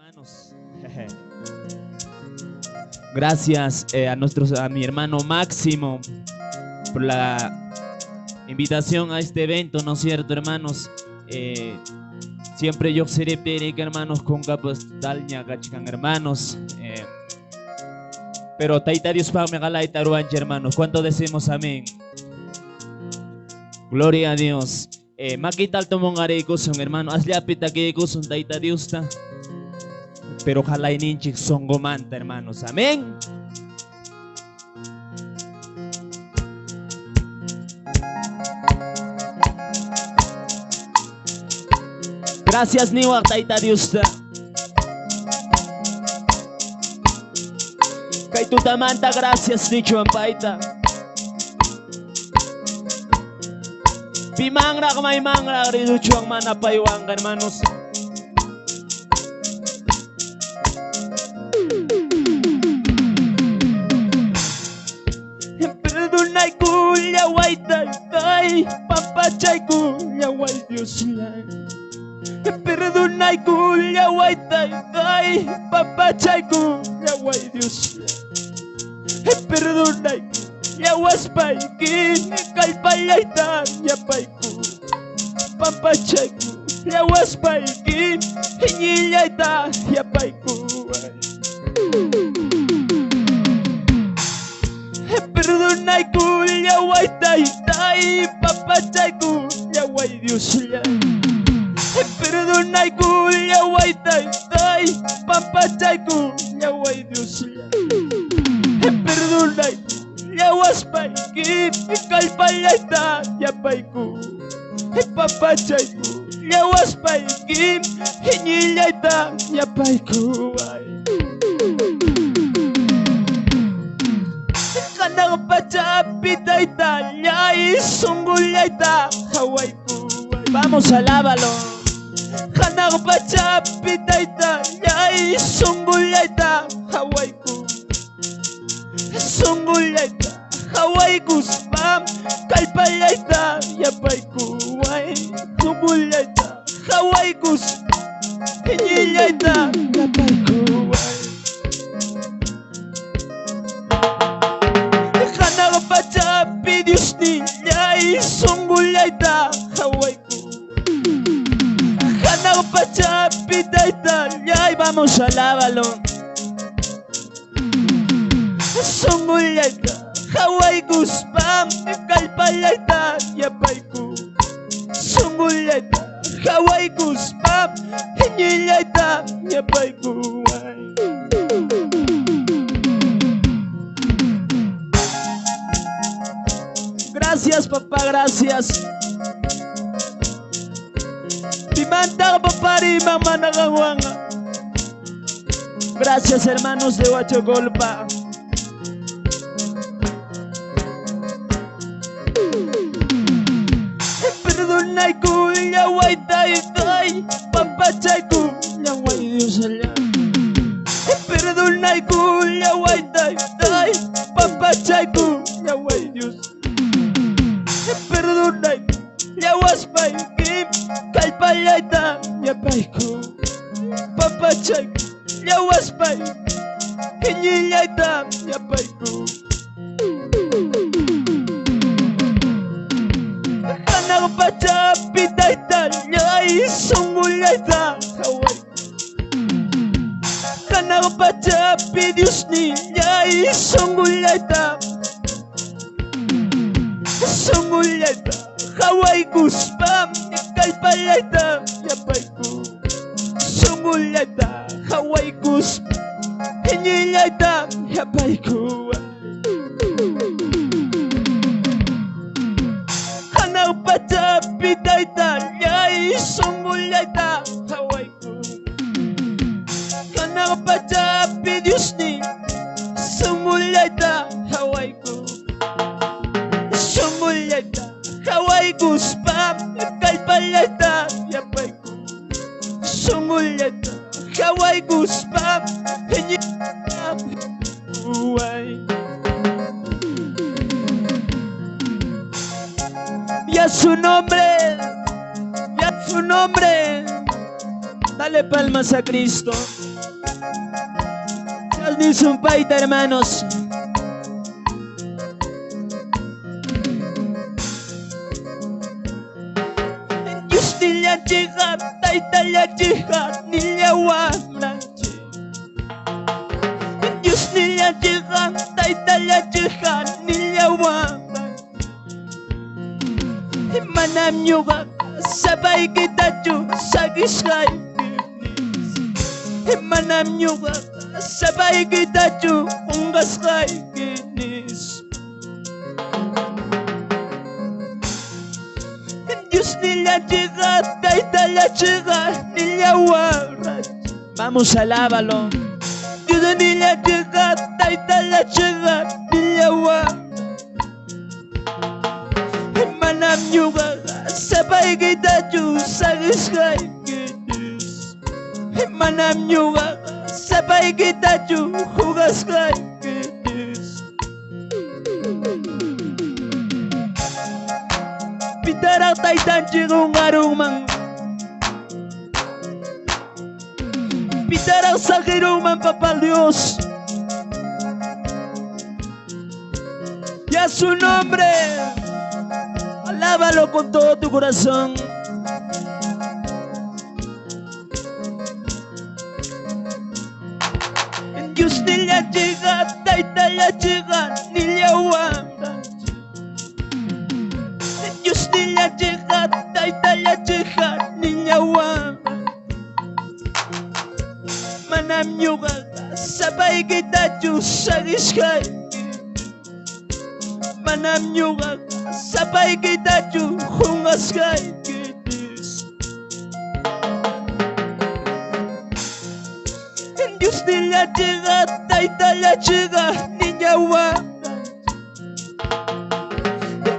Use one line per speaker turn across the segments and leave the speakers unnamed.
hermanos. Gracias a mi hermano Máximo por la invitación a este evento, ¿no es cierto, hermanos? Siempre yo seré perica, hermanos, con capas talña, cachican, hermanos. Pero taita Dios pa me galay taruanche, hermanos. ¿Cuánto decimos amén? Gloria a Dios. Makital tomongare son hermano. Hazle apita que son taita Dios ta. Pero ojalá y ninchik son gomanta, hermanos. Amén. Gracias, Niwa, taita Dios ta. Kay tutamanta, gracias, dicho ampaita. Pimangra kamay mangra riducho ang manapayuang, hermanos. Perdonay kuya way tay, papachay kuya way Dios lang. Perdonay kuya way tay, papachay kuya way Dios lang. Perdonay kuya waspay kin kalpalay tan yapay ku, papachay kuya waspay kin hinyilay tan yapay ku. Perdonay kuya way tay, papachay kuya way Dios lang. Perdonay kuya way tay, papachay kuya way Dios lang. Perdonay kuya waspay kin kalpalay tan yapay ku, papachay kuya waspay kin hinyilay tan yapay ku. Kanang pachapitay talay, sunggulay ta haway ku. Vamos, alábalo. Kanang pachapitay talay, sunggulay ta haway ku. Sunggulay ta haway ku spam, kalpalay ta yapay ku. Sunggulay ta haway ku spam, hinyilay ta yapay ku. Pachapi Dios nilay, sunggulay ta haway ku. Kanang pachapi talay, vamos, alábalo. Sunggulay ta haway ku spam, kalpalay ta yapay ku. Sunggulay ta haway ku spam, hinyilay ta yapay ku. Gracias, papá, gracias. Pimanta, papá, y mamá, nagawanga. Gracias, hermanos de Huachogolpa. Perdonay kuya way tay, papachay kuya way Dios lang. Perdonay kuya way tay, papachay kuya way Dios. Perdonay kuya waspay kin kalpalay ta yapay ku, papachay kuya waspay hinyilay ta yapay ku. Kanang pachapitay talay, sunggulay ta haway ku. Kanang pachapi Dios nilay, sunggulay ta. Sunggulay ta haway ku spam, kalpalay ta yapay ku. Sunggulay ta haway ku spam, hinyilay ta yapay ku. Kanang pachapitay talay, sunggulay ta haway ku. Kanang pachapi Dios ni, sunggulay ta haway ku. Sunggulay ta haway ku spam, kalpalay ta yapay ku. Sunggulay ta haway ku spam, hinyilay ta buhay. Y a su nombre, y a su nombre, dale palmas a Cristo. Dios ni son paita, hermanos. Dios ni la chica, taita la chica, ni la guamranche. Dios ni la chica, taita la chica, ni la guamranche. Manam yuga, sabay kita ju, sagisay. Manam yuga, sabay kita ju, ungas kay kinis. Dios ni la chica, taita la chica, ni la guarra. Vamos, alábalo. Dios ni la chica, taita la chica, ni la guarra. Manam yuga, sabay kita ju, sagisay kinis. Manam yuga, sabay kita ju, hugas kay kinis. Pitara taitan chigong arumang, pitara sakirumang papal Dios, y a su nombre alábalo con todo tu corazón. Dios ni la chica, taita la chica, ni la guamra. Dios ni la chica, taita la chica, ni la guamra. Manam yuga, sabay kita ju, sagisay. Manam yuga, sabay kita ju, hungas kay kinis. Dios ni la chica, taita la chica, ni la guamra.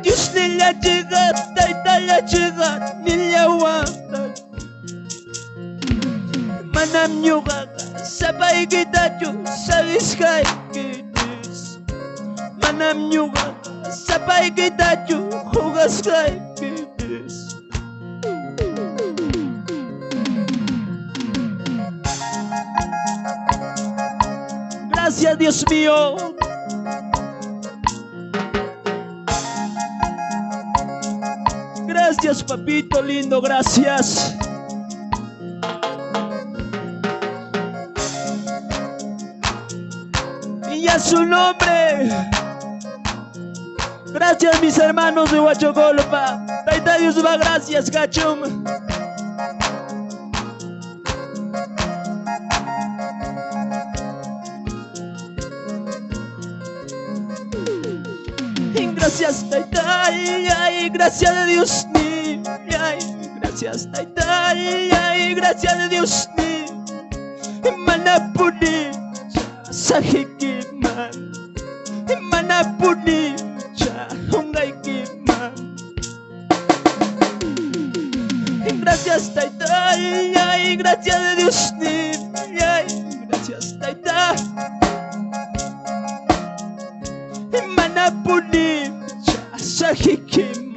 Dios ni la chica, taita la chica, ni la guamra. Manam yuga, sabay kita ju, sagisay kinis. Manam yuga, sabay kita ju, hugas kay kinis. Gracias, Dios mío. Gracias, papito lindo, gracias. Y a su nombre. Gracias, mis hermanos de Huachocolpa. Taita Dios va, gracias, Gachum. Gracias, Taita, ay, gracias a Dios ni, ay, gracias, Taita, ay, gracias a Dios ni. Manapuni, sahikiman. Manapuni, hungaykiman. Gracias, Taita, ay, gracias a Dios ni, ay, gracias, Taita. Manapuni, sahikim.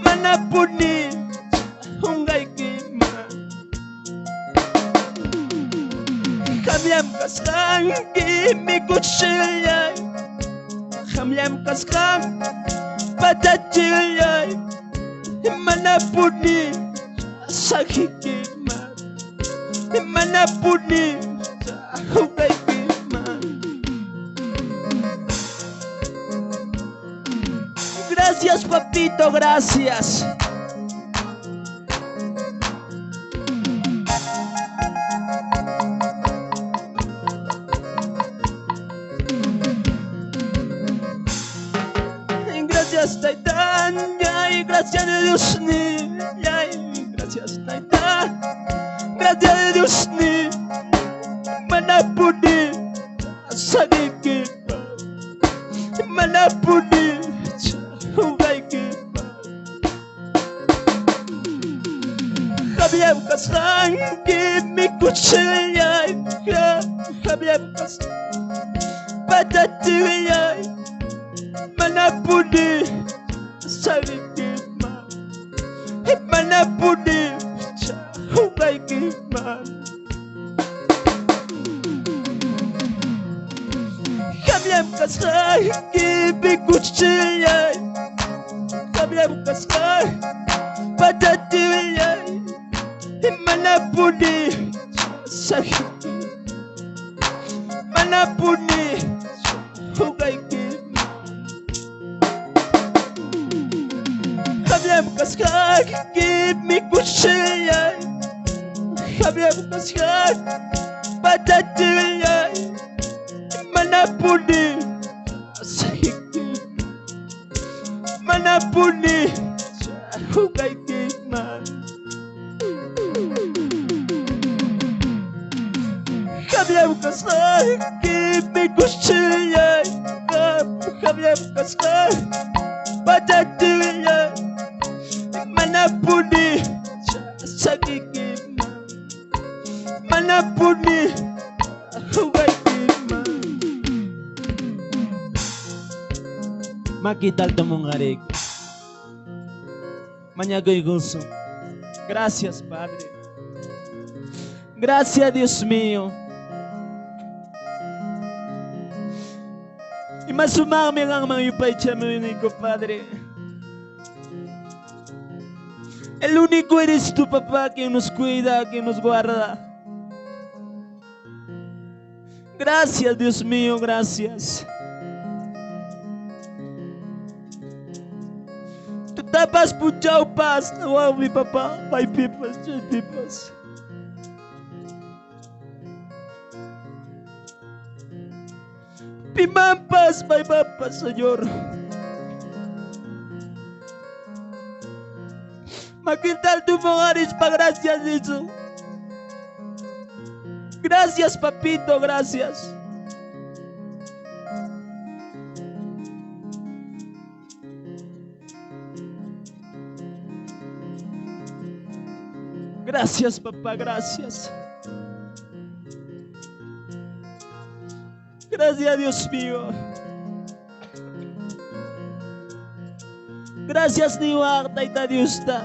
Manapuni, hungaykiman. Hamyam kaskan, mi kuchilay. Hamyam kaskan, patachilay. Manapuni, sahikiman. Manapuni, hungaykiman. Gracias, papito, gracias. Gracias, Taitán, ay, gracias a Dios ni, ay, gracias, Taitán, gracias a Dios ni, manapuni, sagikipa, manapuni, hungaykipa. Habían kasang mi kuchilay, habían kasang patatilay. Manapuni, sagikipa, manapuni, hungaykipa. kasay gibi kuchiyay Kabyam kasay patatiyay Manapuni sakit Manapuni hugay kim Kabyam kasay gibi kuchiyay Kabyam kasay patatiyay Manapuni sakit Manapuni hugay man Kabyam kasay gibi kuchiyay Kabyam kasay patatiyay Manapuni sakit Manapuni hugay Makita al tomongarek Mañagoy gusto. Gracias, Padre. Gracias, Dios mío. Y más sumame ang mga yupay chamanico, Padre. El único eres tu papá que nos cuida, que nos guarda. Gracias, Dios mío, gracias. Tu tapas puchao paz, wow, mi papá, my people, my people. Pimampas, my papa, Señor. Maquintal tu mongaris pa gracias, Jesús. Gracias, papito, gracias. Gracias, papá, gracias. Gracias, Dios mío. Gracias, Niwak, Taita Dios ta.